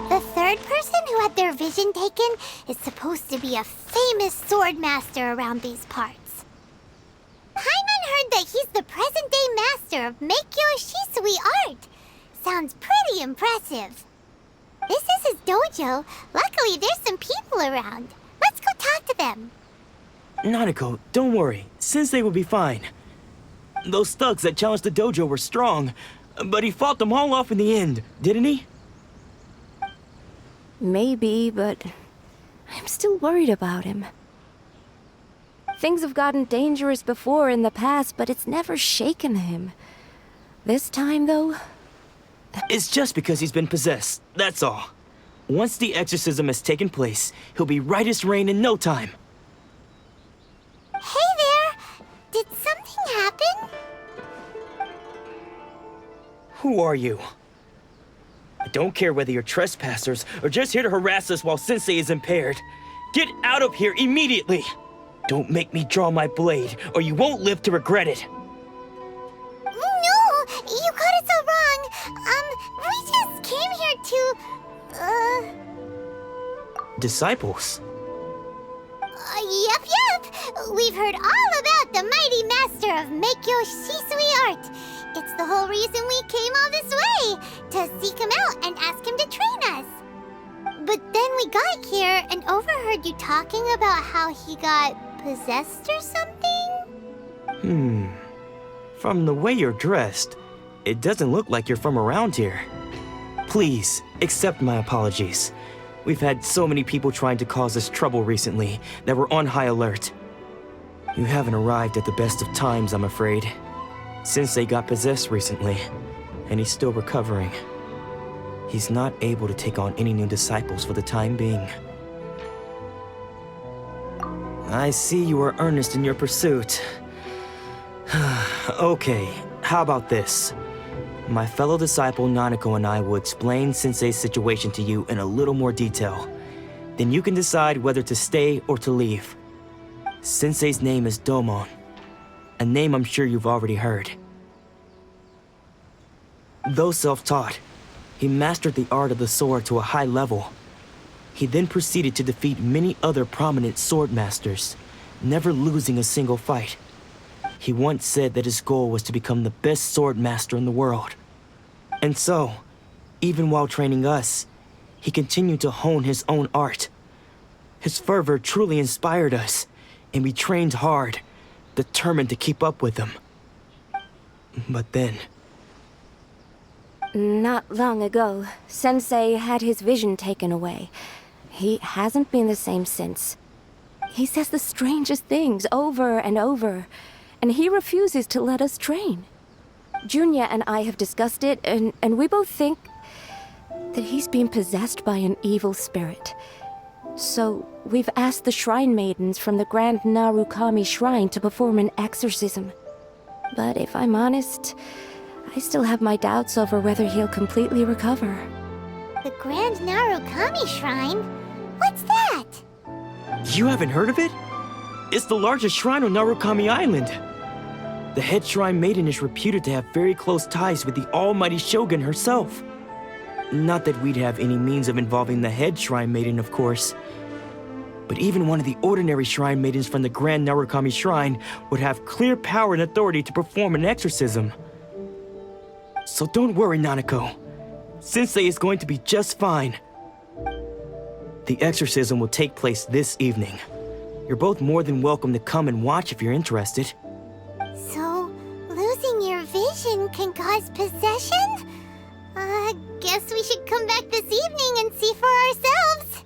The third person who had their vision taken is supposed to be a famous sword master around these parts. Paimon heard that he's the present-day master of Miko Shisui art. Sounds pretty impressive. This is his dojo. Luckily, there's some people around. Let's go talk to them. Nanako, don't worry. Sensei will be fine. Those thugs that challenged the dojo were strong, but he fought them all off in the end, didn't he? Maybe, but I'm still worried about him. Things have gotten dangerous before in the past, but it's never shaken him. This time, though... It's just because he's been possessed, that's all. Once the exorcism has taken place, he'll be right as rain in no time. Hey there! Did something happen? Who are you? I don't care whether you're trespassers or just here to harass us while Sensei is impaired. Get out of here immediately! Don't make me draw my blade, or you won't live to regret it. No! You got it so wrong! We just came here to... Disciples? Yep. We've heard all about the mighty master of Miko Shisui art. It's the whole reason we came all this way, to seek him out and ask him to train us. But then we got here and overheard you talking about how he got possessed or something? From the way you're dressed, it doesn't look like you're from around here. Please, accept my apologies. We've had so many people trying to cause us trouble recently that we're on high alert. You haven't arrived at the best of times, I'm afraid. Sensei got possessed recently, and he's still recovering. He's not able to take on any new disciples for the time being. I see you are earnest in your pursuit. Okay, how about this? My fellow disciple Nanako and I will explain Sensei's situation to you in a little more detail. Then you can decide whether to stay or to leave. Sensei's name is Domon, a name I'm sure you've already heard. Though self-taught, he mastered the art of the sword to a high level. He then proceeded to defeat many other prominent sword masters, never losing a single fight. He once said that his goal was to become the best sword master in the world. And so, even while training us, he continued to hone his own art. His fervor truly inspired us, and we trained hard, determined to keep up with him. But then... Not long ago, Sensei had his vision taken away. He hasn't been the same since. He says the strangest things over and over, and he refuses to let us train. Junya and I have discussed it, and we both think that he's being possessed by an evil spirit. So we've asked the shrine maidens from the Grand Narukami Shrine to perform an exorcism. But if I'm honest, I still have my doubts over whether he'll completely recover. The Grand Narukami Shrine? What's that? You haven't heard of it? It's the largest shrine on Narukami Island. The head shrine maiden is reputed to have very close ties with the almighty Shogun herself. Not that we'd have any means of involving the head shrine maiden, of course. But even one of the ordinary shrine maidens from the Grand Narukami Shrine would have clear power and authority to perform an exorcism. So don't worry, Nanako. Sensei is going to be just fine. The exorcism will take place this evening. You're both more than welcome to come and watch if you're interested. So, losing your vision can cause possession? Guess we should come back this evening and see for ourselves.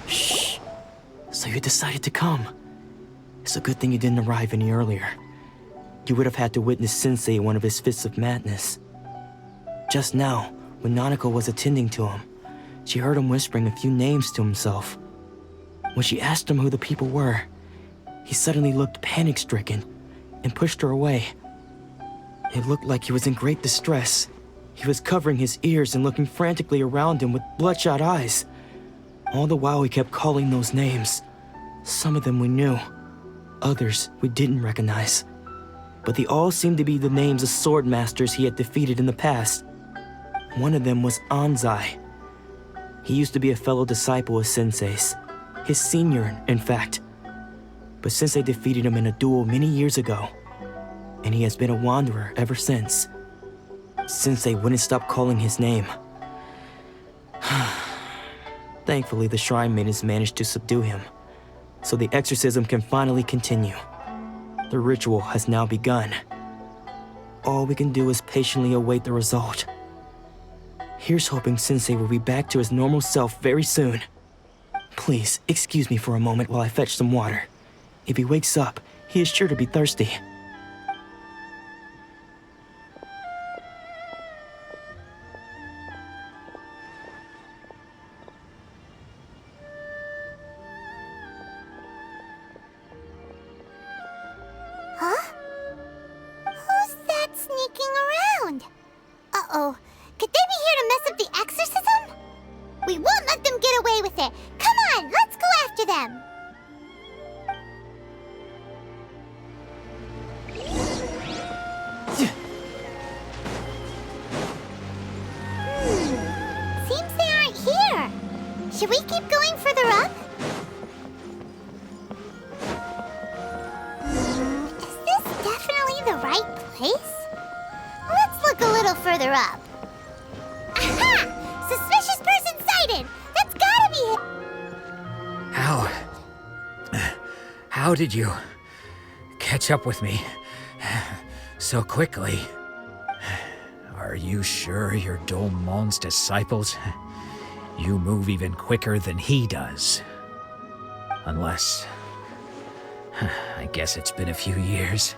Shh. So you decided to come. It's a good thing you didn't arrive any earlier. You would have had to witness Sensei in one of his fits of madness. Just now, when Nanako was attending to him, she heard him whispering a few names to himself. When she asked him who the people were, he suddenly looked panic-stricken and pushed her away. It looked like he was in great distress. He was covering his ears and looking frantically around him with bloodshot eyes. All the while he kept calling those names. Some of them we knew, others we didn't recognize. But they all seemed to be the names of sword masters he had defeated in the past. One of them was Anzai. He used to be a fellow disciple of Sensei's, his senior, in fact. But Sensei defeated him in a duel many years ago, and he has been a wanderer ever since. Sensei wouldn't stop calling his name. Thankfully, the shrine maidens managed to subdue him, so the exorcism can finally continue. The ritual has now begun. All we can do is patiently await the result. Here's hoping Sensei will be back to his normal self very soon. Please, excuse me for a moment while I fetch some water. If he wakes up, he is sure to be thirsty. Huh? Who's that sneaking around? Uh-oh. Could they be here to mess up the exorcism? We won't let them get away with it. Come on, let's go after them. Seems they aren't here. Should we keep going further up? Is this definitely the right place? Let's look a little further up. Aha! Suspicious person sighted! That's gotta be it! How did you catch up with me so quickly? Are you sure you're Domon's disciples? You move even quicker than he does. Unless... I guess it's been a few years.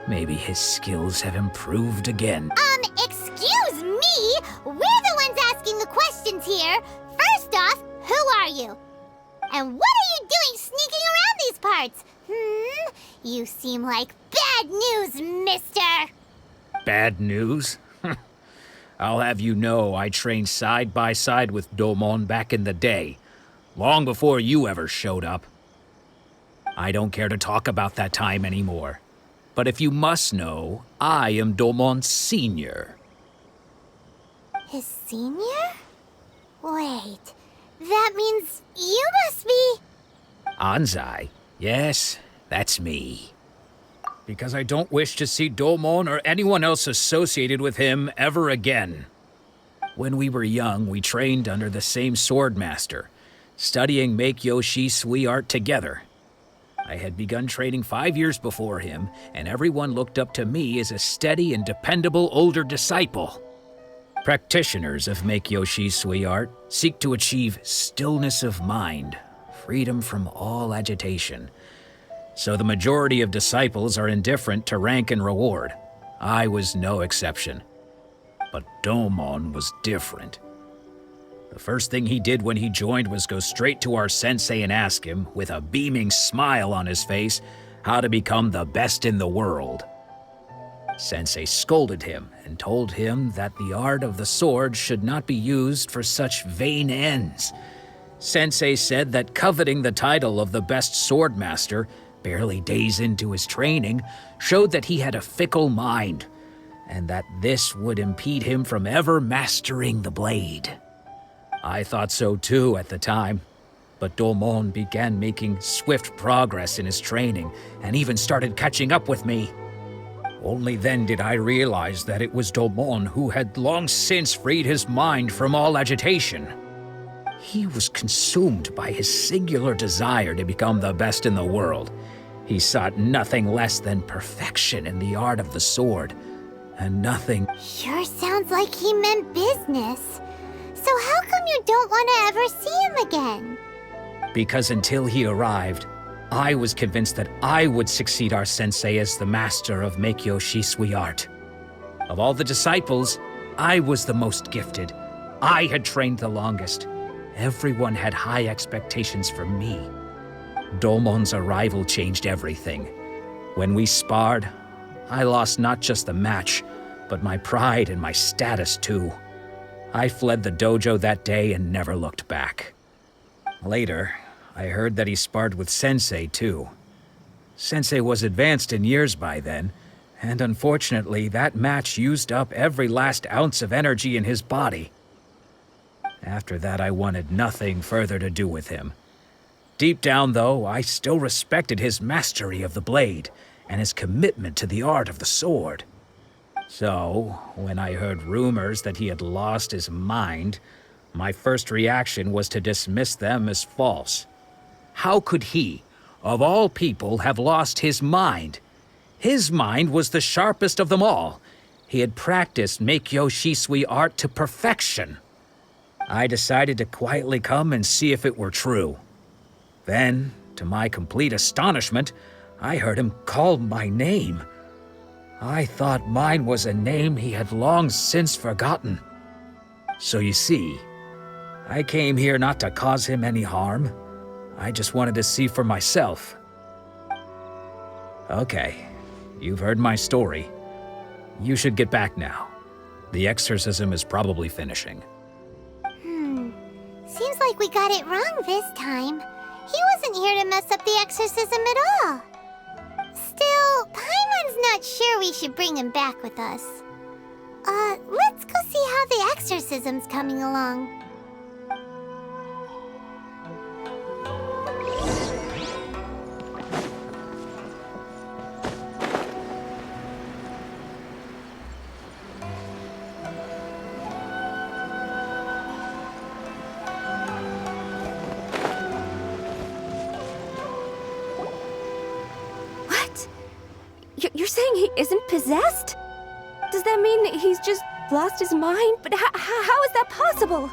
Maybe his skills have improved again. Excuse me? We're the ones asking the questions here. First off, who are you? And what are you doing sneaking around these parts? You seem like bad news, mister. Bad news? I'll have you know I trained side by side with Domon back in the day, long before you ever showed up. I don't care to talk about that time anymore. But if you must know, I am Domon's senior. His senior? Wait, that means you must be... Anzai? Yes, that's me. Because I don't wish to see Domon or anyone else associated with him ever again. When we were young, we trained under the same sword master, studying Make-Yoshi Sui art together. I had begun training 5 years before him, and everyone looked up to me as a steady and dependable older disciple. Practitioners of Make-Yoshi Sui art seek to achieve stillness of mind, freedom from all agitation. So the majority of disciples are indifferent to rank and reward. I was no exception. But Domon was different. The first thing he did when he joined was go straight to our sensei and ask him, with a beaming smile on his face, how to become the best in the world. Sensei scolded him and told him that the art of the sword should not be used for such vain ends. Sensei said that coveting the title of the best sword master, barely days into his training, showed that he had a fickle mind, and that this would impede him from ever mastering the blade. I thought so too at the time, but Domon began making swift progress in his training and even started catching up with me. Only then did I realize that it was Domon who had long since freed his mind from all agitation. He was consumed by his singular desire to become the best in the world. He sought nothing less than perfection in the art of the sword, and nothing... Sure sounds like he meant business. So how come you don't want to ever see him again? Because until he arrived, I was convinced that I would succeed our sensei as the master of Make-Yoshi Sui art. Of all the disciples, I was the most gifted. I had trained the longest. Everyone had high expectations for me. Domon's arrival changed everything. When we sparred, I lost not just the match, but my pride and my status too. I fled the dojo that day and never looked back. Later, I heard that he sparred with Sensei too. Sensei was advanced in years by then, and unfortunately that match used up every last ounce of energy in his body. After that, I wanted nothing further to do with him. Deep down, though, I still respected his mastery of the blade and his commitment to the art of the sword. So, when I heard rumors that he had lost his mind, my first reaction was to dismiss them as false. How could he, of all people, have lost his mind? His mind was the sharpest of them all. He had practiced Meikyo Shisui art to perfection. I decided to quietly come and see if it were true. Then, to my complete astonishment, I heard him call my name. I thought mine was a name he had long since forgotten. So you see, I came here not to cause him any harm. I just wanted to see for myself. Okay, you've heard my story. You should get back now. The exorcism is probably finishing. Seems like we got it wrong this time. He wasn't here to mess up the exorcism at all. Still, Paimon's not sure we should bring him back with us. Let's go see how the exorcism's coming along. You're saying he isn't possessed? Does that mean he's just lost his mind? But how is that possible?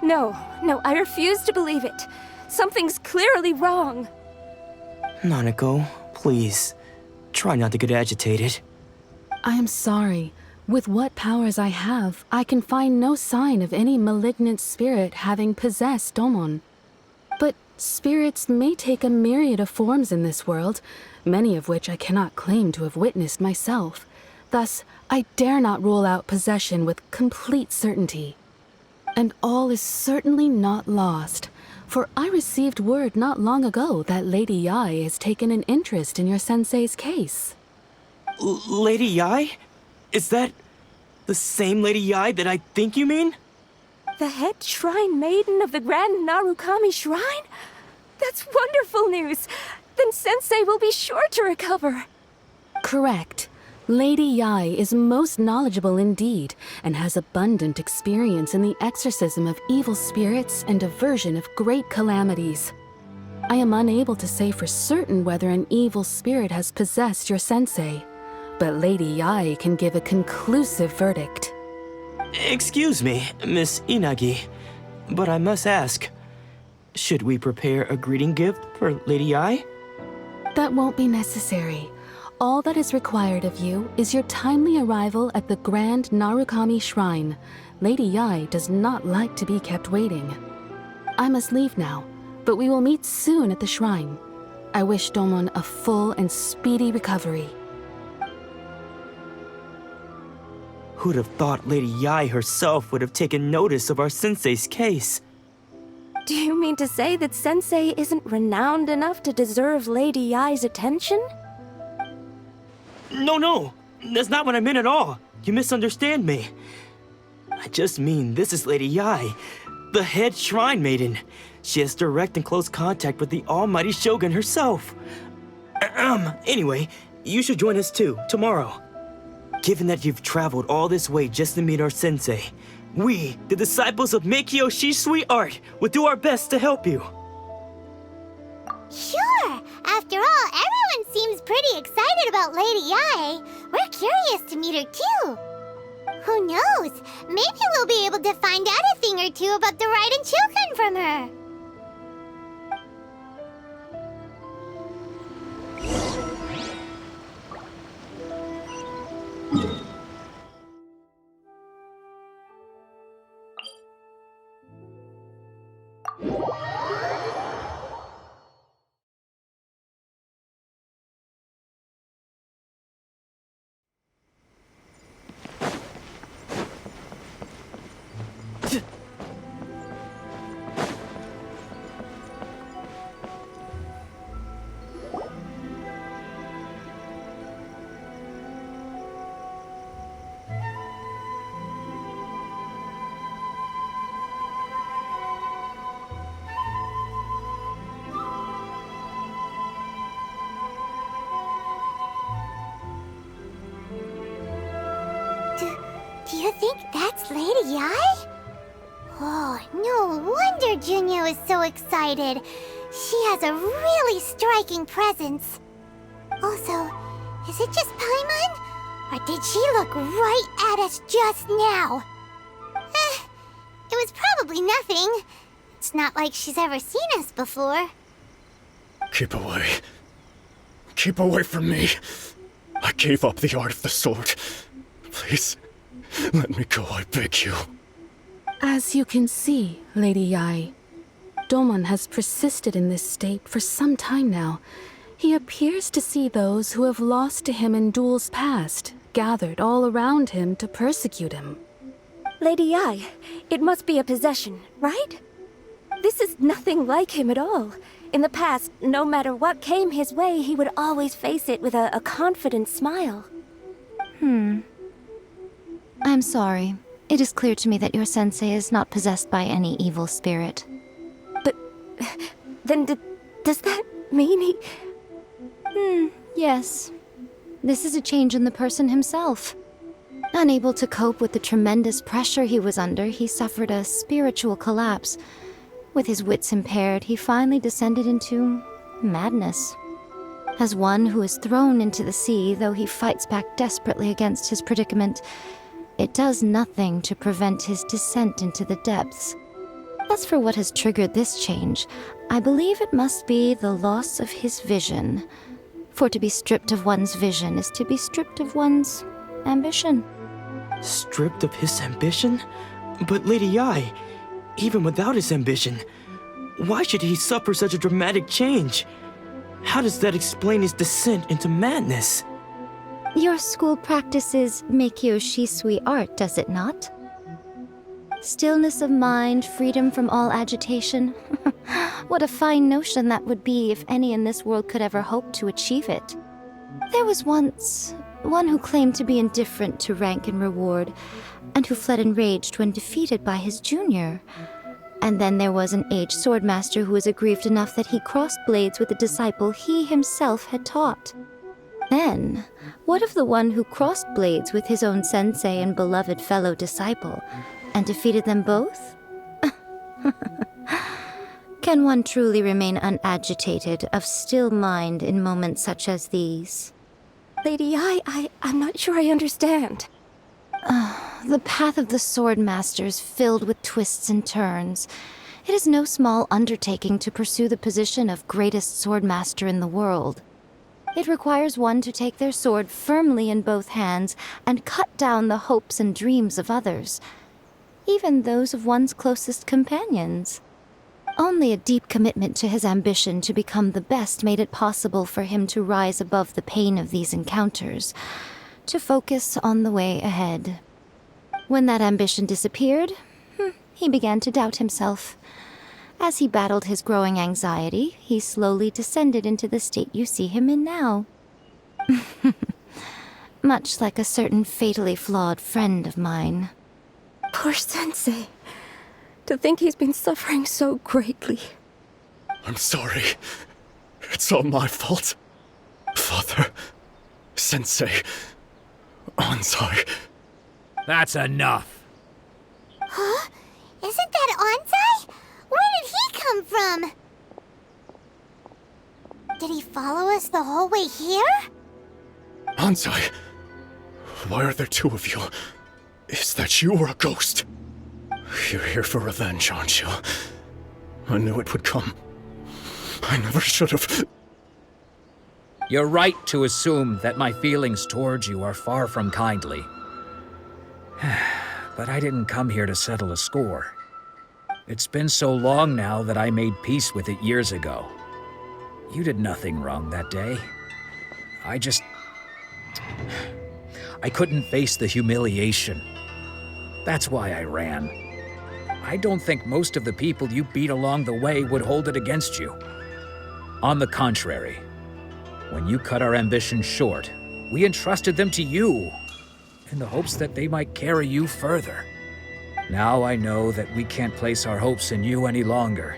No, I refuse to believe it. Something's clearly wrong. Nanako, please. Try not to get agitated. I am sorry. With what powers I have, I can find no sign of any malignant spirit having possessed Domon. But spirits may take a myriad of forms in this world, many of which I cannot claim to have witnessed myself. Thus, I dare not rule out possession with complete certainty. And all is certainly not lost, for I received word not long ago that Lady Yai has taken an interest in your sensei's case. Lady Yai? Is that the same Lady Yai that I think you mean? The head shrine maiden of the Grand Narukami Shrine? That's wonderful news! Then Sensei will be sure to recover. Correct. Lady Yai is most knowledgeable indeed, and has abundant experience in the exorcism of evil spirits and aversion of great calamities. I am unable to say for certain whether an evil spirit has possessed your sensei, but Lady Yai can give a conclusive verdict. Excuse me, Miss Inagi, but I must ask, should we prepare a greeting gift for Lady Yai? That won't be necessary. All that is required of you is your timely arrival at the Grand Narukami Shrine. Lady Yai does not like to be kept waiting. I must leave now, but we will meet soon at the shrine. I wish Domon a full and speedy recovery. Who'd have thought Lady Yai herself would have taken notice of our sensei's case? Do you mean to say that Sensei isn't renowned enough to deserve Lady Yai's attention? No, that's not what I meant at all. You misunderstand me. I just mean this is Lady Yai, the head shrine maiden. She has direct and close contact with the almighty Shogun herself. Anyway, you should join us too, tomorrow. Given that you've traveled all this way just to meet our sensei, we, the disciples of Meikyo Shisui art, will do our best to help you. Sure! After all, everyone seems pretty excited about Lady Yai. We're curious to meet her too. Who knows? Maybe we'll be able to find out a thing or two about the Raiden Shogun from her. You think that's Lady Yai? Oh, no wonder Junyo is so excited. She has a really striking presence. Also, is it just Paimon? Or did she look right at us just now? It was probably nothing. It's not like she's ever seen us before. Keep away. Keep away from me. I gave up the art of the sword. Please, let me go, I beg you. As you can see, Lady Yai, Domon has persisted in this state for some time now. He appears to see those who have lost to him in duels past, gathered all around him to persecute him. Lady Yai, it must be a possession, right? This is nothing like him at all. In the past, no matter what came his way, he would always face it with a confident smile. I'm sorry. It is clear to me that your sensei is not possessed by any evil spirit. But then does that mean he... Yes. This is a change in the person himself. Unable to cope with the tremendous pressure he was under, he suffered a spiritual collapse. With his wits impaired, he finally descended into madness. As one who is thrown into the sea, though he fights back desperately against his predicament, it does nothing to prevent his descent into the depths. As for what has triggered this change, I believe it must be the loss of his vision. For to be stripped of one's vision is to be stripped of one's ambition. Stripped of his ambition? But Lady Yai, even without his ambition, why should he suffer such a dramatic change? How does that explain his descent into madness? Your school practices Meikyo Shisui art, does it not? Stillness of mind, freedom from all agitation. What a fine notion that would be if any in this world could ever hope to achieve it. There was once one who claimed to be indifferent to rank and reward, and who fled enraged when defeated by his junior. And then there was an aged swordmaster who was aggrieved enough that he crossed blades with a disciple he himself had taught. Then, what of the one who crossed blades with his own sensei and beloved fellow disciple, and defeated them both? Can one truly remain unagitated, of still mind in moments such as these? Lady Yai, I'm not sure I understand. The path of the swordmaster is filled with twists and turns. It is no small undertaking to pursue the position of greatest swordmaster in the world. It requires one to take their sword firmly in both hands and cut down the hopes and dreams of others, even those of one's closest companions. Only a deep commitment to his ambition to become the best made it possible for him to rise above the pain of these encounters, to focus on the way ahead. When that ambition disappeared, he began to doubt himself. As he battled his growing anxiety, he slowly descended into the state you see him in now. Much like a certain fatally flawed friend of mine. Poor Sensei. To think he's been suffering so greatly. I'm sorry. It's all my fault. Father, Sensei, Ansai. That's enough. Huh? Isn't that Ansai? Where did he come from? Did he follow us the whole way here? Ansai, why are there two of you? Is that you or a ghost? You're here for revenge, aren't you? I knew it would come. I never should have. You're right to assume that my feelings towards you are far from kindly. But I didn't come here to settle a score. It's been so long now that I made peace with it years ago. You did nothing wrong that day. I couldn't face the humiliation. That's why I ran. I don't think most of the people you beat along the way would hold it against you. On the contrary, when you cut our ambitions short, we entrusted them to you, in the hopes that they might carry you further. Now I know that we can't place our hopes in you any longer,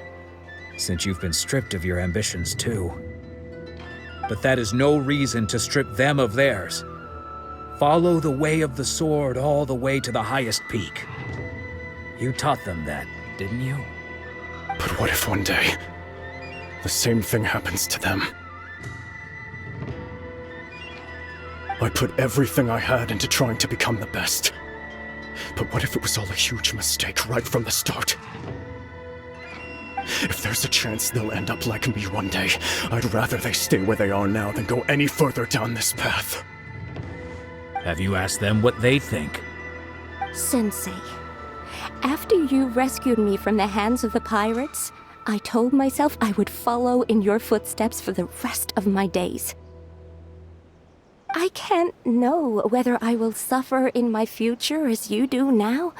since you've been stripped of your ambitions too. But that is no reason to strip them of theirs. Follow the way of the sword all the way to the highest peak. You taught them that, didn't you? But what if one day, the same thing happens to them? I put everything I had into trying to become the best. But what if it was all a huge mistake right from the start? If there's a chance they'll end up like me one day, I'd rather they stay where they are now than go any further down this path. Have you asked them what they think? Sensei, after you rescued me from the hands of the pirates, I told myself I would follow in your footsteps for the rest of my days. I can't know whether I will suffer in my future as you do now.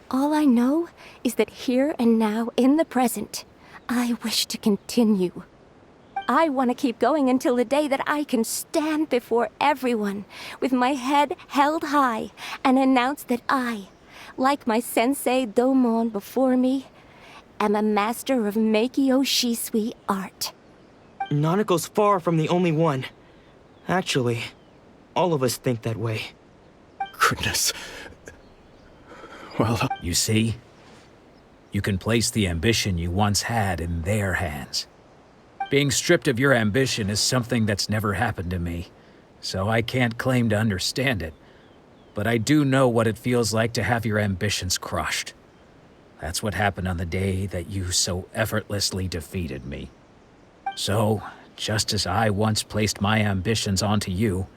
All I know is that here and now, in the present, I wish to continue. I want to keep going until the day that I can stand before everyone with my head held high and announce that I, like my sensei Domon before me, am a master of Meikyo Shisui art. Nanako's far from the only one. Actually, all of us think that way. Goodness. Well, You see? You can place the ambition you once had in their hands. Being stripped of your ambition is something that's never happened to me, so I can't claim to understand it. But I do know what it feels like to have your ambitions crushed. That's what happened on the day that you so effortlessly defeated me. So, just as I once placed my ambitions onto you,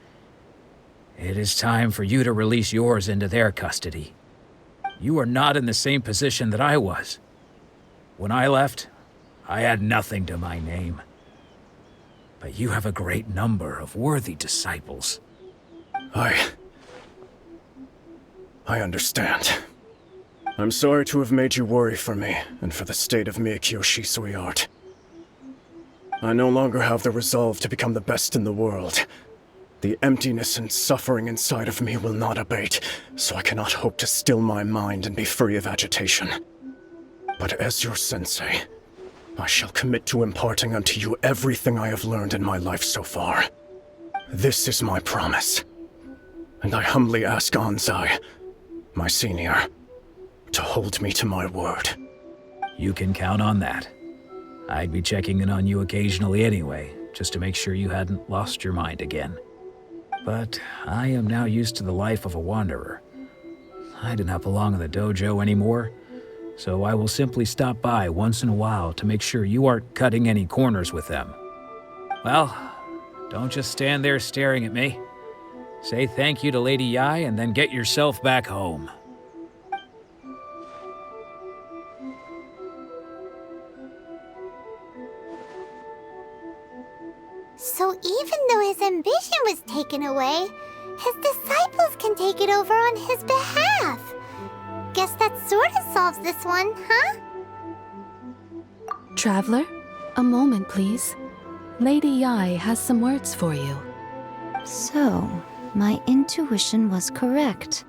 it is time for you to release yours into their custody. You are not in the same position that I was. When I left, I had nothing to my name. But you have a great number of worthy disciples. I understand. I'm sorry to have made you worry for me, and for the state of Meikyo Shisui art. I no longer have the resolve to become the best in the world. The emptiness and suffering inside of me will not abate, so I cannot hope to still my mind and be free of agitation. But as your sensei, I shall commit to imparting unto you everything I have learned in my life so far. This is my promise. And I humbly ask Anzai, my senior, to hold me to my word. You can count on that. I'd be checking in on you occasionally anyway, just to make sure you hadn't lost your mind again. But I am now used to the life of a wanderer. I do not belong in the dojo anymore, so I will simply stop by once in a while to make sure you aren't cutting any corners with them. Well, don't just stand there staring at me. Say thank you to Lady Yai and then get yourself back home. So even though his ambition was taken away, his disciples can take it over on his behalf. Guess that sort of solves this one, huh? Traveler, a moment, please. Lady Yai has some words for you. So, my intuition was correct.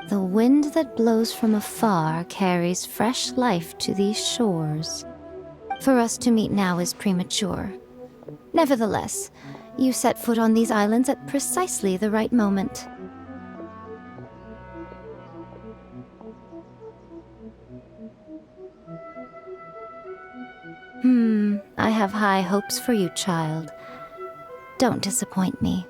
The wind that blows from afar carries fresh life to these shores. For us to meet now is premature. Nevertheless, you set foot on these islands at precisely the right moment. I have high hopes for you, child. Don't disappoint me.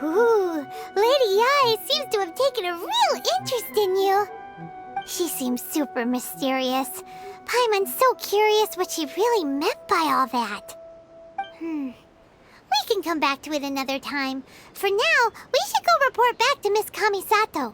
Ooh, Lady Yai seems to have taken a real interest in you. She seems super mysterious. Paimon's so curious what she really meant by all that. We can come back to it another time. For now, we should go report back to Miss Kamisato.